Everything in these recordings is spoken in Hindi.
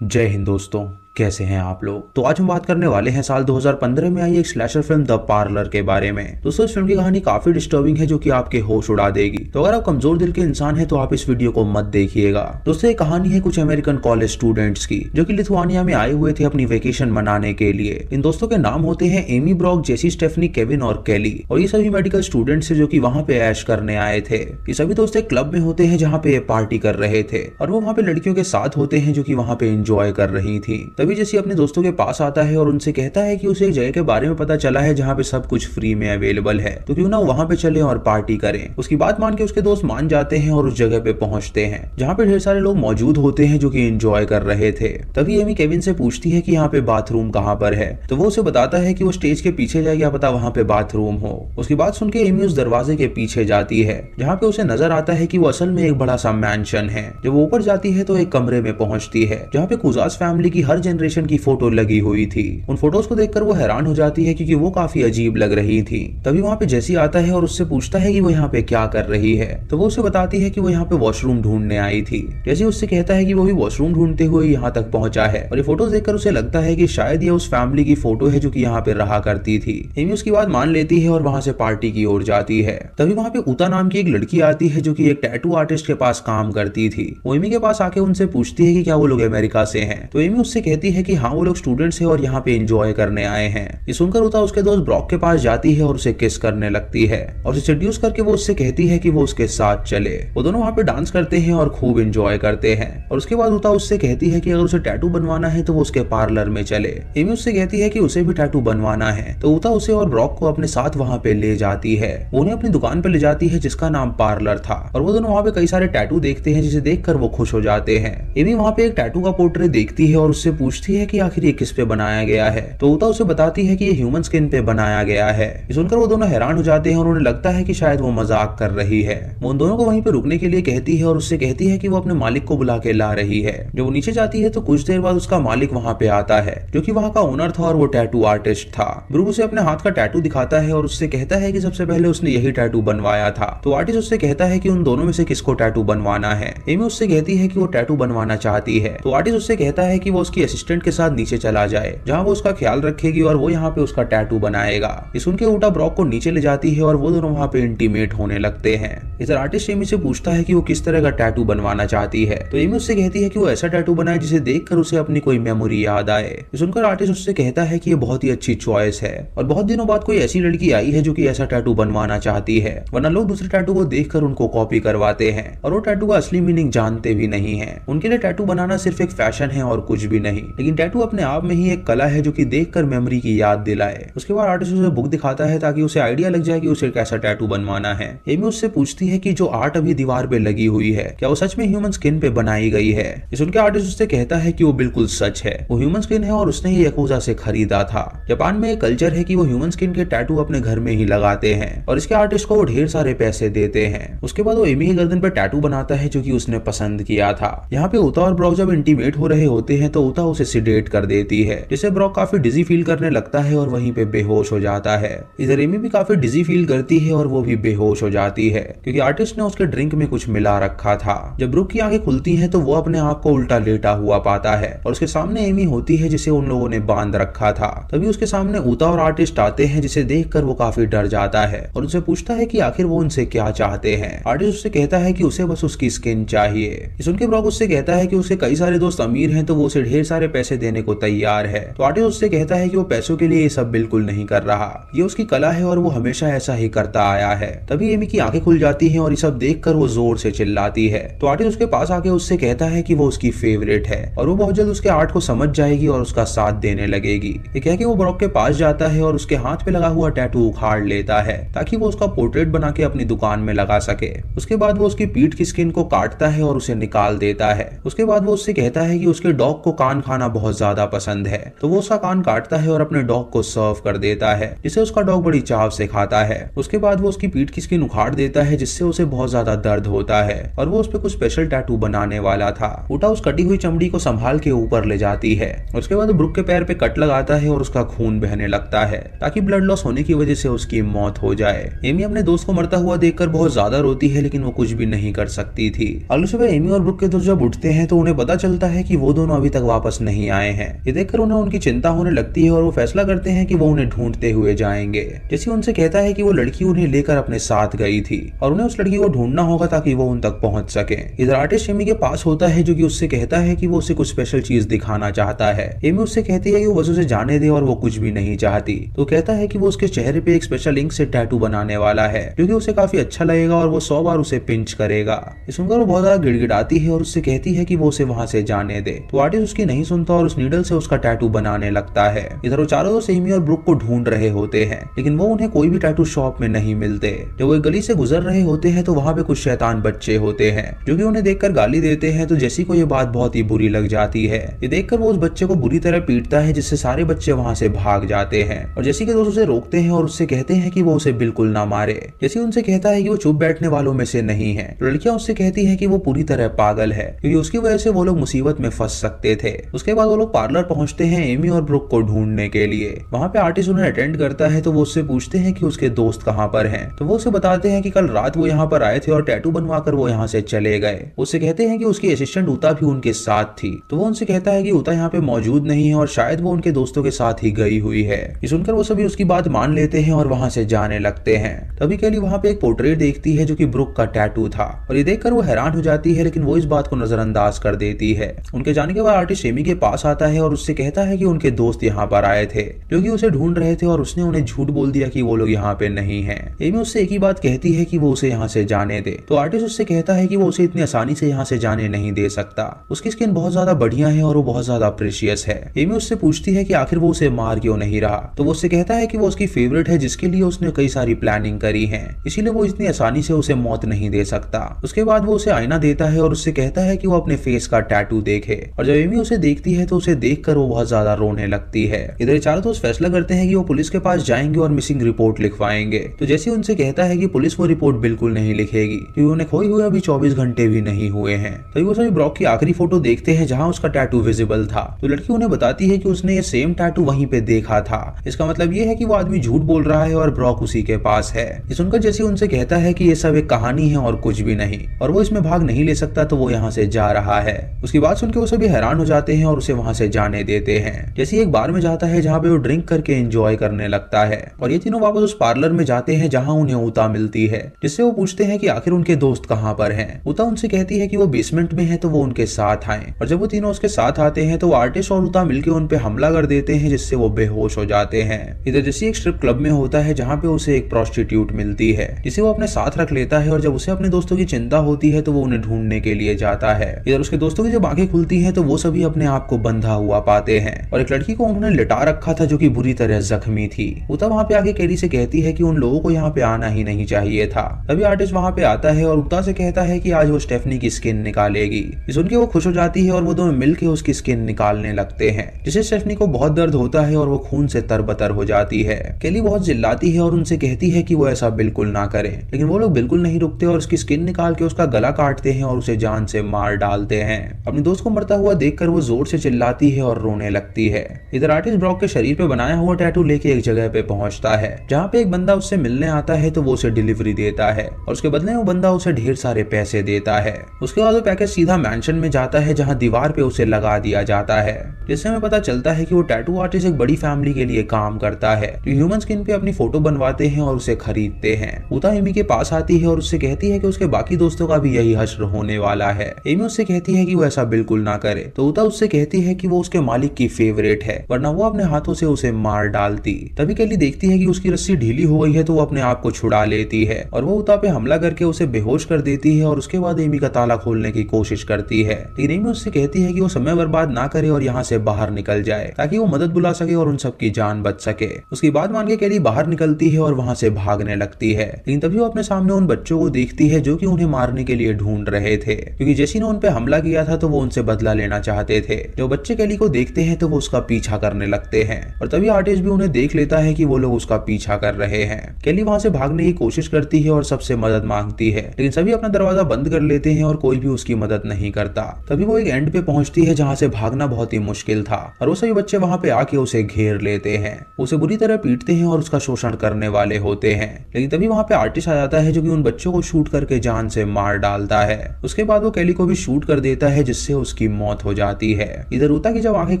जय हिंद दोस्तों, कैसे हैं आप लोग। तो आज हम बात करने वाले हैं साल 2015 में आई एक स्लैशर फिल्म द पार्लर के बारे में। दोस्तों इस फिल्म की कहानी काफी डिस्टर्बिंग है जो कि आपके होश उड़ा देगी। तो अगर आप कमजोर दिल के इंसान हैं तो आप इस वीडियो को मत देखिएगा। दोस्तों ये कहानी है कुछ अमेरिकन कॉलेज स्टूडेंट्स की जो कि लिथुआनिया में आए हुए थे अपनी वेकेशन मनाने के लिए। इन दोस्तों के नाम होते हैं एमी ब्रॉक, जेसी, स्टेफनी, केविन और केली। और ये सभी मेडिकल स्टूडेंट्स है जो कि वहाँ पे ऐश करने आए थे। ये सभी दोस्त एक क्लब में होते हैं जहाँ पे ये पार्टी कर रहे थे और वो वहाँ पे लड़कियों के साथ होते हैं जो कि वहाँ पे एंजॉय कर रही थी। तभी जेसी अपने दोस्तों के पास आता है और उनसे कहता है कि उसे एक जगह के बारे में पता चला है जहाँ पे सब कुछ फ्री में अवेलेबल है, तो क्यों ना वहाँ पे चले और पार्टी करें। उसकी बात मान के उसके दोस्त मान जाते हैं और उस जगह पे पहुंचते हैं जहाँ पे ढेर सारे लोग मौजूद होते हैं जो कि एंजॉय कर रहे थे। तभी एमी केविन से पूछती है कि यहाँ पे बाथरूम कहाँ पर है, तो वो उसे बताता है कि वो स्टेज के पीछे जाए, क्या पता वहाँ पे बाथरूम हो। उसकी बात सुन के एमी उस दरवाजे के पीछे जाती है जहाँ पे उसे नजर आता है कि वो असल में एक बड़ा सा मैंशन है। जब वो ऊपर जाती है तो एक कमरे में पहुंचती है जहाँ पे कुजास फैमिली की हर जनरेशन की फोटो लगी हुई थी। उन फोटोज को देखकर वो हैरान हो जाती है क्योंकि वो काफी अजीब लग रही थी। तभी वहाँ पे जेसी आता है और उससे पूछता है कि वो यहाँ पे क्या कर रही है, तो वो उसे बताती है कि वो यहाँ पे वॉशरूम ढूंढने आई थी। जेसी उससे कहता है कि वो भी वॉशरूम ढूंढते हुए यहाँ तक पहुंचा है और ये फोटोज देखकर उसे लगता है कि शायद ये उस फैमिली की फोटो है जो कि यहाँ पे रहा करती थी। एमी उसकी बात मान लेती है और वहाँ से पार्टी की ओर जाती है। तभी वहाँ पे उता नाम की एक लड़की आती है जो कि एक टैटू आर्टिस्ट के पास काम करती थी। वो एमी के पास आके उनसे पूछती है कि क्या वो लोग अमेरिका से हैं, तो एमी उससे कहती है कि हाँ वो लोग स्टूडेंट्स हैं और यहाँ पे एंजॉय करने आए हैं। ये सुनकर उता उसके दोस्त ब्रॉक के पास जाती है और उसे किस करने लगती है और उसे सेड्यूस करके वो उससे कहती है कि वो उसके साथ चले। वो दोनों वहाँ पे डांस करते हैं और खूब एंजॉय करते हैं और उसके बाद उता उससे कहती है कि अगर उसे टैटू बनवाना है तो वो उसके पार्लर में चले। एमी उससे कहती है कि उसे भी टैटू बनवाना है, तो उता उसे और ब्रॉक को अपने साथ वहाँ पे ले जाती है। वो उन्हें अपनी दुकान पे ले जाती है जिसका नाम पार्लर था और वो दोनों वहाँ पे कई सारे टैटू देखते हैं जिसे देखकर वो खुश हो जाते हैं। एमी वहाँ पे एक टैटू का पोर्ट्रेट देखती है और उससे पूछती है कि आखिर ये किस पे बनाया गया है, तो उता उसे बताती है कि ये ह्यूमन स्किन पे बनाया गया है। ये सुनकर वो दोनों हैरान हो जाते हैं और उन्हें लगता है कि शायद वो मजाक कर रही है। वो उन दोनों को वहीं पे रुकने के लिए कहती है और उससे कहती है कि वो अपने मालिक को बुला के ला रही है। जब वो नीचे जाती है तो कुछ देर बाद उसका मालिक वहाँ पे आता है जो कि वहाँ का ओनर था और वो टैटू आर्टिस्ट था। ब्रूक उसे अपने हाथ का टैटू दिखाता है और उससे कहता है कि सबसे पहले उसने यही टैटू बनवाया था। तो आर्टिस्ट उससे कहता है कि उन दोनों में से किसको टैटू बनवाना है। एमी उससे कहती है कि वो टैटू बनवाना चाहती है, तो आर्टिस्ट उससे कहता है कि वो उसकी असिस्टेंट के साथ नीचे चला जाए जहाँ वो उसका ख्याल रखेगी और वो यहाँ पे उसका टैटू बनाएगा। ये सुन के उटा ब्रॉक को नीचे ले जाती है और वो दोनों वहाँ पे इंटीमेट होने लगते हैं। इधर आर्टिस्ट एमी से पूछता है कि वो किस तरह का टैटू बनवाना चाहती है, तो एमी उससे कहती है कि वो ऐसा टैटू बनाए जिसे देखकर उसे अपनी कोई मेमोरी याद आए। ये सुनकर आर्टिस्ट उससे कहता है कि ये बहुत ही अच्छी चॉइस है और बहुत दिनों बाद कोई ऐसी लड़की आई है जो कि ऐसा टैटू बनवाना चाहती है, वरना लोग दूसरे टैटू को देखकर उनको कॉपी करवाते हैं और वो टैटू का असली मीनिंग जानते भी नहीं है। उनके लिए टैटू बनाना सिर्फ एक फैशन है और कुछ भी नहीं, लेकिन टैटू अपने आप में ही एक कला है जो कि देखकर मेमोरी की याद दिलाए। उसके बाद आर्टिस्ट उसे बुक दिखाता है ताकि उसे आइडिया लग जाए कि उसे कैसा टैटू बनवाना है। एमी उससे पूछती है कि जो आर्ट अभी दीवार पे लगी हुई है क्या वो सच में ह्यूमन स्किन पे बनाई गई है। इस उनके आर्टिस्ट उससे कहता है कि वो बिल्कुल सच है, वो ह्यूमन स्किन है और उसने ये यकूजा से खरीदा था। जापान में एक कल्चर है कि वो ह्यूमन स्किन के टैटू अपने घर में ही लगाते हैं और इसके आर्टिस्ट को वो ढेर सारे पैसे देते हैं। उसके बाद वो एमी की गर्दन पे टैटू बनाता है जो कि उसने पसंद किया था। यहाँ पे उता और ब्रॉक जब इंटीमेट हो रहे होते हैं तो उता उसे सिडेट कर देती है जिससे ब्रॉक काफी डिजी फील करने लगता है और वहीं पे बेहोश हो जाता है। इधर एमी भी काफी डिजी फील करती है और वो भी बेहोश हो जाती है क्योंकि आर्टिस्ट ने उसके ड्रिंक में कुछ मिला रखा था। जब ब्रूक की आंखें खुलती हैं तो वो अपने आप को उल्टा लेटा हुआ पाता है और उसके सामने एमी होती है जिसे उन लोगों ने बांध रखा था। तभी उसके सामने उता और आर्टिस्ट आते हैं जिसे देखकर वो काफी डर जाता है और उनसे पूछता है कि आखिर वो उनसे क्या चाहते हैं। आर्टिस्ट उससे कहता है कि उसे बस उसकी स्किन चाहिए। सुनकर ब्रॉक उससे कहता है कि उसके कई सारे दोस्त अमीर हैं तो वो उसे ढेर सारे पैसे देने को तैयार है। तो आर्टिस्ट उससे कहता है कि वो पैसों के लिए ये सब बिल्कुल नहीं कर रहा, ये उसकी कला है और वो हमेशा ऐसा ही करता आया है। तभी एमी की आंखें खुल जाती हैं और ये सब देखकर वो जोर से चिल्लाती है। तो आर्टिस्ट उसके पास आके उससे कहता है कि वो उसकी फेवरेट है और वो बहुत जल्द उसके आर्ट को समझ जाएगी और उसका साथ देने लगेगी। ये कह के वो ब्रॉक के पास जाता है और उसके हाथ पे लगा हुआ टैटू उखाड़ लेता है ताकि वो उसका पोर्ट्रेट बना के अपनी दुकान में लगा सके। उसके बाद वो उसकी पीठ की स्किन को काटता है और उसे निकाल देता है। उसके बाद वो उससे कहता है कि उसके डॉग को कान खाना बहुत ज्यादा पसंद है, तो वो उसका कान काटता है और अपने डॉग को सर्व कर देता है जिसे उसका डॉग बड़ी चाव से खाता है। उसके बाद वो उसकी पीठ की स्किन उखाड़ देता है है जिससे उसे बहुत ज्यादा दर्द होता है और वो उस पर कुछ स्पेशल टैटू बनाने वाला था। उटा उस कटी हुई चमड़ी को संभाल के ऊपर ले जाती है। उसके बाद ब्रुक के पैर पे कट लगाता है और उसका खून बहने लगता है ताकि ब्लड लॉस होने की वजह से उसकी मौत हो जाए। एमी अपने दोस्त को मरता हुआ देखकर बहुत ज्यादा रोती है, लेकिन वो कुछ भी नहीं कर सकती थी। अगली सुबह एमी और ब्रुक के दोस्त जब उठते हैं तो उन्हें पता चलता है कि वो दोनों अभी तक वापस नहीं आए हैं। ये देखकर उन्हें उनकी चिंता होने लगती है और वो फैसला करते हैं कि वो उन्हें ढूंढते हुए जाएंगे। जैसे उनसे कहता है कि वो लड़की उन्हें लेकर अपने साथ गई थी और उन्हें उस लड़की को ढूंढना होगा ताकि वो उन तक पहुंच सके। इधर आर्टिस्ट एमी के पास होता है जो कि उससे कहता है कि वो उसे कुछ स्पेशल चीज दिखाना चाहता है। एमी उससे कहती है कि वो बस उसे जाने दे और वो कुछ भी नहीं चाहती। तो कहता है कि वो उसके चेहरे पे एक स्पेशल इंक से टैटू बनाने वाला है क्योंकि उसे काफी अच्छा लगेगा और वो 100 बार उसे पिंच करेगा। ये सुनकर वो बहुत ज्यादा गिड़गिड़ाती है और उससे कहती है कि वो उसे वहां से जाने दे। तो आर्टिस्ट उसकी नहीं सुनता और उस नीडल से उसका टैटू बनाने लगता है। इधर वो चारों दोस्त एमी और ब्रुक को ढूंढ रहे होते हैं, लेकिन वो उन्हें कोई भी टैटू शॉप में नहीं मिलते। जब वो एक गली से गुजर रहे होते हैं तो वहाँ पे कुछ शैतान बच्चे होते हैं जो कि उन्हें देखकर गाली देते हैं। तो जेसी को ये बात बहुत ही बुरी लग जाती है। ये देखकर वो उस बच्चे को बुरी तरह पीटता है जिससे सारे बच्चे वहाँ से भाग जाते हैं और जेसी के दोस्त उसे रोकते हैं और उससे कहते हैं कि वो उसे बिल्कुल ना मारे। जेसी उनसे कहता है कि वो चुप बैठने वालों में से नहीं है। लड़कियां उससे कहती है कि वो पूरी तरह पागल है क्योंकि उसकी वजह से वो लोग मुसीबत में फंस सकते थे। उसके बाद वो लोग पार्लर पहुंचते हैं एमी और ब्रुक को ढूंढने के लिए। वहाँ पे आर्टिस्ट उन्हें अटेंड करता है तो वो उससे पूछते हैं कि उसके दोस्त कहाँ पर हैं। तो वो उसे बताते हैं कि कल रात वो यहाँ पर आए थे और टैटू बनवाकर वो यहाँ से चले गए। उससे कहते हैं कि उसकी असिस्टेंट उता भी उनके साथ थी। तो वो उनसे कहता है कि उता यहाँ पे मौजूद नहीं है और शायद वो उनके दोस्तों के साथ ही गई हुई है। ये सुनकर वो सभी उसकी बात मान लेते हैं और वहाँ से जाने लगते हैं। तभी कैली वहाँ पे एक पोर्ट्रेट देखती है जो कि ब्रुक का टैटू था और ये देखकर वो हैरान हो जाती है, लेकिन वो इस बात को नजरअंदाज कर देती है। उनके जाने के बाद आर्टिस्ट एमी के पास आता है और उससे कहता है कि उनके दोस्त यहाँ पर आए थे जो कि उसे ढूंढ रहे थे और उसने उन्हें झूठ बोल दिया कि वो लोग यहाँ पे नहीं है। एमी उससे एक ही बात कहती है कि वो उसे यहाँ से जाने दे। तो आर्टिस्ट उससे कहता है कि वो उसे इतनी आसानी से यहाँ से जाने नहीं दे सकता। उसकी स्किन बहुत ज्यादा बढ़िया है और वो बहुत ज्यादा प्रेशियस है। एमी उससे पूछती है कि आखिर वो उसे मार क्यों नहीं रहा। तो वो उससे कहता है कि वो उसकी फेवरेट है जिसके लिए उसने कई सारी प्लानिंग करी है, इसीलिए वो इतनी आसानी से उसे मौत नहीं दे सकता। उसके बाद वो उसे आईना देता है और उससे कहता है कि वो अपने फेस का टैटू देखे और जब एमी उसे देखती है तो उसे देखकर वो बहुत ज्यादा रोने लगती है। इधर चारों दोस्त फैसला करते हैं कि वो पुलिस के पास जाएंगे और मिसिंग रिपोर्ट लिखवाएंगे। तो जैसे उनसे कहता है कि पुलिस वो रिपोर्ट बिल्कुल नहीं लिखेगी क्योंकि उन्हें खोए हुए अभी 24 घंटे भी नहीं हुए हैं। तो वो सभी ब्रॉक की आखिरी फोटो देखते हैं जहाँ उसका टैटू विजिबल था। तो लड़की उन्हें बताती है कि उसने ये सेम टैटू वहीं पे देखा था। इसका मतलब ये है कि वो आदमी झूठ बोल रहा है और ब्रॉक उसी के पास है। ये सुनकर जैसे उनसे कहता है कि ये सब एक कहानी है और कुछ भी नहीं और वो इसमें भाग नहीं ले सकता, तो वो यहाँ से जा रहा है। उसकी बात सुनकर वो सभी हैरान हो जाते हैं और उसे वहाँ से जाने देते हैं। जैसे एक बार में जाता है जहाँ पे वो ड्रिंक करके एंजॉय करने लगता है और ये तीनों वापस उस पार्लर में जाते हैं जहाँ उन्हें उता मिलती है, जिससे वो पूछते हैं कि आखिर उनके दोस्त कहाँ पर हैं। उता उनसे कहती है कि वो बेसमेंट में है तो वो उनके साथ आए और जब वो तीनों उसके साथ आते हैं तो वो आर्टिस्ट और उता मिलकर उन पे हमला कर देते हैं जिससे वो बेहोश हो जाते हैं। इधर जैसे एक स्ट्रिप क्लब में होता है जहाँ पे उसे एक प्रोस्टिट्यूट मिलती है जिसे वो अपने साथ रख लेता है और जब उसे अपने दोस्तों की चिंता होती है तो वो उन्हें ढूंढने के लिए जाता है। इधर उसके दोस्तों की जब आंखें खुलती हैं तो वो सभी अपने आप को बंधा हुआ पाते हैं और एक लड़की को उन्होंने लिटा रखा था जो कि बुरी तरह जख्मी थी। उता वहाँ पे आके कैली से कहती है कि उन लोगों को यहाँ पे आना ही नहीं चाहिए था। तभी आर्टिस्ट वहाँ पे आता है और उता से कहता है कि आज वो स्टेफनी की स्किन निकालेगी। सुन के वो खुश हो जाती है और वो दोनों मिलके उसकी स्किन निकालने लगते हैं, जिससे स्टेफनी को बहुत दर्द होता है और वो खून से तरबतर हो जाती है। कैली बहुत चिल्लाती है और उनसे कहती है कि वो ऐसा बिल्कुल ना करें, लेकिन वो लोग बिल्कुल नहीं रुकते और उसकी स्किन निकाल के उसका गला काटते हैं और उसे जान से मार डालते हैं। अपने दोस्त को मरता हुआ देखकर वो जोर से चिल्लाती है और रोने लगती है। इधर आर्टिस्ट ब्रॉक के शरीर पे बनाया हुआ टैटू लेके एक जगह पे पहुंचता है जहाँ पे एक बंदा उससे मिलने आता है तो वो उसे डिलीवरी देता है और उसके बदले में वो बंदा उसे ढेर सारे पैसे देता है। उसके बाद वो पैकेज सीधा मैंशन में जाता है जहाँ दीवार पे उसे लगा दिया जाता है, जिससे हमें पता चलता है कि वो टैटू आर्टिस्ट एक बड़ी फैमिली के लिए काम करता है जो ह्यूमन स्किन पे अपनी फोटो बनवाते हैं और उसे खरीदते हैं। उता एमी के पास आती है और उससे कहती है कि उसके बाकी दोस्तों का भी यही हश्र होने वाला है। एमी उससे कहती है कि वो ऐसा बिल्कुल ना करे, तो उता उससे कहती है कि वो उसके मालिक की फेवरेट है वरना वो अपने हाथों से उसे मार डालती। तभी कैली देखती है कि उसकी रस्सी ढीली हो गई है तो वो अपने आप को छुड़ा लेती है और वो उता पे हमला करके उसे बेहोश कर देती है और उसके बाद एमी का ताला खोलने की कोशिश करती है, लेकिन एमी उससे कहती है कि वो समय बर्बाद ना करे और यहाँ से से बाहर निकल जाए ताकि वो मदद बुला सके और उन सबकी जान बच सके। उसकी बात मान के केली बाहर निकलती है और वहां से भागने लगती है, लेकिन तभी वो अपने सामने उन बच्चों को देखती है जो कि उन्हें मारने के लिए ढूंढ रहे थे, क्योंकि जेसी ने उन पे हमला किया था तो वो उनसे बदला लेना चाहते थे। जो बच्चे केली को देखते हैं तो वो उसका पीछा करने लगते हैं और तभी आर्टिस्ट भी उन्हें देख लेता है कि वो लोग उसका पीछा कर रहे हैं। केली वहां से भागने की कोशिश करती है और सबसे मदद मांगती है, लेकिन सभी अपना दरवाजा बंद कर लेते हैं और कोई भी उसकी मदद नहीं करता। तभी वो एक एंड पे पहुंचती है जहां से भागना बहुत ही मुश्किल था और वो सभी बच्चे वहां पे आके उसे घेर लेते हैं, उसे बुरी तरह पीटते हैं और उसका शोषण करने वाले होते हैं। लेकिन तभी वहां पे आर्टिस्ट आ जाता है जो कि उन बच्चों को शूट करके जान से मार डालता है। उसके बाद वो केली को भी शूट कर देता है जिससे उसकी मौत हो जाती है। इधर ऊता की जब आंखें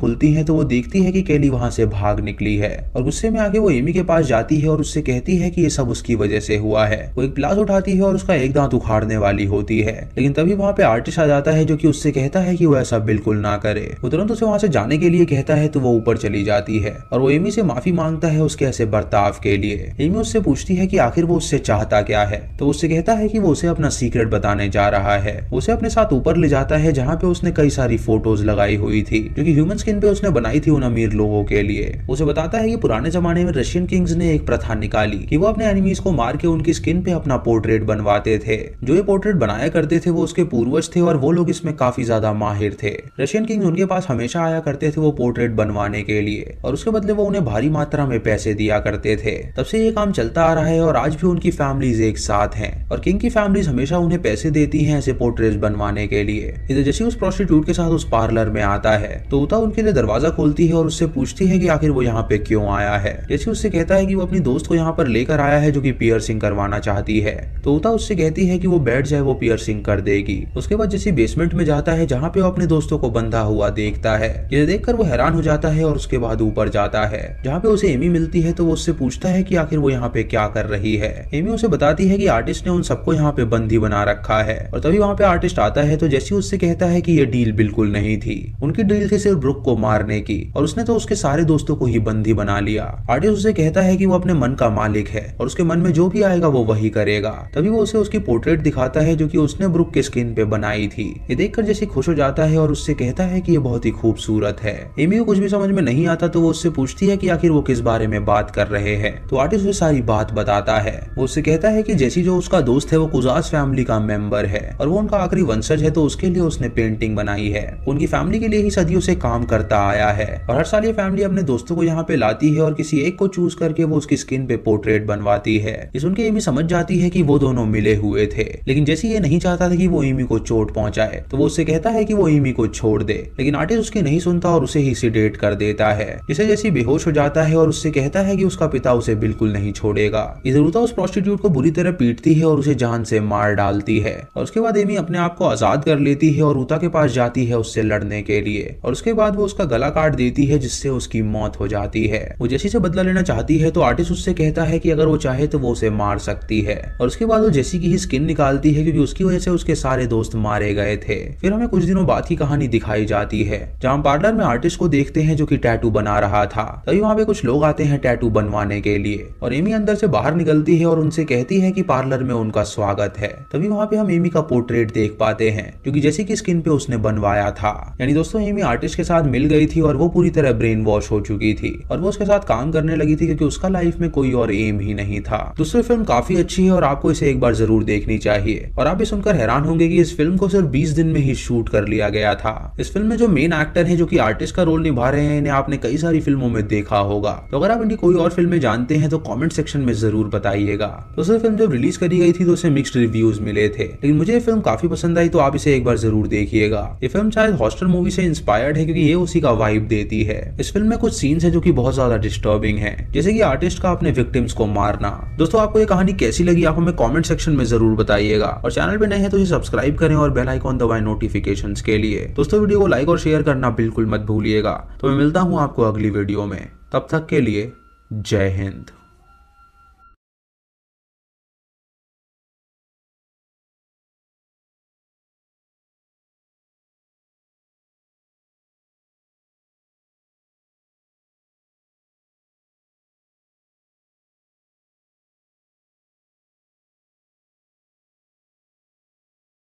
खुलती हैं तो वो देखती है कि केली वहां से भाग निकली है और गुस्से में आके वो एमी के पास जाती है और उससे कहती है कि ये सब उसकी वजह से हुआ है। वो एक प्लास उठाती है और उसका एक दांत उखाड़ने वाली होती है, लेकिन तभी वहां पे आर्टिस्ट आ जाता है जो कि उससे कहता है कि वो ऐसा बिल्कुल ना करे। वो तुरंत उसे वहां से जाने के लिए कहता है तो वो ऊपर चली जाती है और वो एमी से माफी मांगता है उसके ऐसे बर्ताव के लिए। एमी उससे पूछती है कि आखिर वो उससे चाहता क्या है, तो उससे कहता है कि वो उसे अपना सीक्रेट बताने जा रहा है। उसे अपने साथ ऊपर ले जाता है जहाँ पे उसने कई सारी फोटोज लगाई हुई थी जो कि ह्यूमन स्किन पे उसने बनाई थी उन अमीर लोगों के लिए। उसे बताता है कि पुराने जमाने में रशियन किंग्स ने एक प्रथा निकाली कि वो अपने एनिमीज को मार के उनकी स्किन पे अपना पोर्ट्रेट बनवाते थे। जो ये पोर्ट्रेट बनाया करते थे वो उसके पूर्वज थे और वो लोग इसमें काफी ज्यादा माहिर थे। रशियन किंग्स उनके पास हमेशा आया करते थे वो पोर्ट्रेट बनवाने के लिए और उसके बदले वो उन्हें भारी मात्रा में पैसे दिया करते थे। तब से ये काम चलता आ रहा है और आज भी उनकी फैमिलीज एक साथ हैं और किंग की फैमिलीज हमेशा उन्हें पैसे देती हैं ऐसे पोर्ट्रेट्स बनवाने के लिए। इधर जैसे उस प्रोस्टिट्यूट के साथ उस पार्लर में आता है तो उता उनके लिए दरवाजा खोलती है और उससे पूछती है कि आखिर वो यहाँ पे क्यों आया है। जैसे उससे कहता है कि वो अपनी दोस्त को यहाँ पर लेकर आया है जो कि पियर्सिंग करवाना चाहती है, तो उता उससे कहती है कि वो बैठ जाए, वो पियर्सिंग कर देगी। उसके बाद जैसे बेसमेंट में जाता है जहाँ पे वो अपने दोस्तों को बंधा हुआ देखता है। ये देखकर वो हैरान हो जाता है और उसके बाद ऊपर जाता है जहाँ पे उसे एमी मिलती है तो वो उससे पूछता है कि आखिर वो यहाँ पे क्या कर रही है। एमी उसे बताती है कि आर्टिस्ट ने उन सबको यहाँ पे बंदी बना रखा है और तभी वहाँ पे आर्टिस्ट आता है तो जैसे उससे कहता है कि ये डील बिल्कुल नहीं थी, उनकी डील थी सिर्फ ब्रुक को मारने की और उसने तो उसके सारे दोस्तों को ही बंदी बना लिया। आर्टिस्ट उसे कहता है कि वो अपने मन का मालिक है और उसके मन में जो भी आएगा वो वही करेगा। तभी वो उसे उसकी पोर्ट्रेट दिखाता है जो कि उसने ब्रुक के स्किन पे बनाई थी। ये देखकर जैसे खुश हो जाता है और उससे कहता है कि ये बहुत ही खूबसूरत है। एमी को कुछ भी समझ में नहीं आता तो वो उससे पूछती है कि आखिर वो किस बारे में बात कर रहे हैं, तो आर्टिस्ट उसे सारी बात बताता है। वो उससे कहता है कि जैसी जो उसका दोस्त है वो कुजास फैमिली का मेंबर है और वो उनका आखिरी वंशज है, तो उसके लिए उसने पेंटिंग बनाई है। उनकी फैमिली के लिए ही सदियों से काम करता आया है और हर साल ये फैमिली अपने दोस्तों को यहाँ पे लाती है और किसी एक को चूज करके वो उसकी स्किन पे पोर्ट्रेट बनवाती है। ये सुन के एमी समझ जाती है कि वो दोनों मिले हुए थे, लेकिन जैसे ये नहीं चाहता था कि वो एमी को चोट पहुंचाए तो वो उससे कहता है कि वो एमी को छोड़ दे, लेकिन आर्टिस्ट उसकी नहीं सुनता और उसे ही सीडेट कर देता है, जिसे जैसे बेहोश हो जाता है और उससे कहता है कि उसका पिता उसे बिल्कुल नहीं छोड़ेगा। इधर उता उस प्रोस्टिट्यूट को बुरी तरह पीटती है और उसे जान से मार डालती है और उसके बाद एमी अपने आप को आजाद कर लेती है और उता के पास जाती है उससे लड़ने के लिए और उसके बाद वो उसका गला काट देती है जिससे उसकी मौत हो जाती है। वो जेसी से बदला लेना चाहती है तो आर्टिस्ट उससे कहता है कि अगर वो चाहे तो वो उसे मार सकती है और उसके बाद वो जेसी की ही स्किन निकालती है क्योंकि उसकी वजह से उसके सारे दोस्त मारे गए थे। फिर हमें कुछ दिनों बाद की कहानी दिखाई जाती है जहाँ पार्लर में आर्टिस्ट को देखते हैं जो कि टैटू बना रहा था। तभी वहाँ पे कुछ लोग आते हैं टैटू बनवाने के लिए और एमी अंदर से बाहर निकलती है और उनसे कहती है कि पार्लर में उनका स्वागत है। तभी वहाँ पे हम एमी का पोर्ट्रेट देख पाते हैं जो कि जेसी की स्किन पे उसने बनवाया था। यानी दोस्तों एमी आर्टिस्ट के साथ मिल गई थी और वो पूरी तरह ब्रेन वॉश हो चुकी थी और वो उसके साथ काम करने लगी थी क्योंकि उसका लाइफ में कोई और एम ही नहीं था। दूसरी फिल्म काफी अच्छी है और आपको इसे एक बार जरूर देखनी चाहिए और आप ये सुनकर हैरान होंगे कि इस फिल्म को सिर्फ 20 दिन में ही शूट कर लिया गया था। इस फिल्म में जो मेन एक्टर है जो कि आर्टिस्ट का रोल निभा रहे हैं इन्हें आपने कई सारी फिल्मों में देखा होगा, तो अगर आप इनकी कोई और फिल्में जानते हैं तो कमेंट सेक्शन में जरूर बताइएगा। दूसरी फिल्म जब रिलीज करी गई थी तो उसे मिक्स्ड रिव्यूज मिले थे, लेकिन मुझे ये फिल्म काफी पसंद आई तो आप इसे एक बार जरूर देखिएगा। ये फिल्म शायद हॉस्टल मूवी से इंस्पायर्ड है क्योंकि ये उसी का वाइब देती है। इस फिल्म में कुछ सीन्स है जो कि बहुत ज्यादा डिस्टर्बिंग है, जैसे कि आर्टिस्ट का अपने विक्टिम्स को मारना। दोस्तों आपको ये कहानी कैसी लगी आप हमें कमेंट सेक्शन में जरूर बताइएगा और चैनल पे नए हैं तो इसे सब्सक्राइब करें और बेल आइकॉन दबाएं नोटिफिकेशंस के लिए। दोस्तों वीडियो को लाइक और शेयर करना बिल्कुल मत भूलिएगा। तो मैं मिलता हूँ आपको अगली वीडियो में, तब तक के लिए जय हिंद।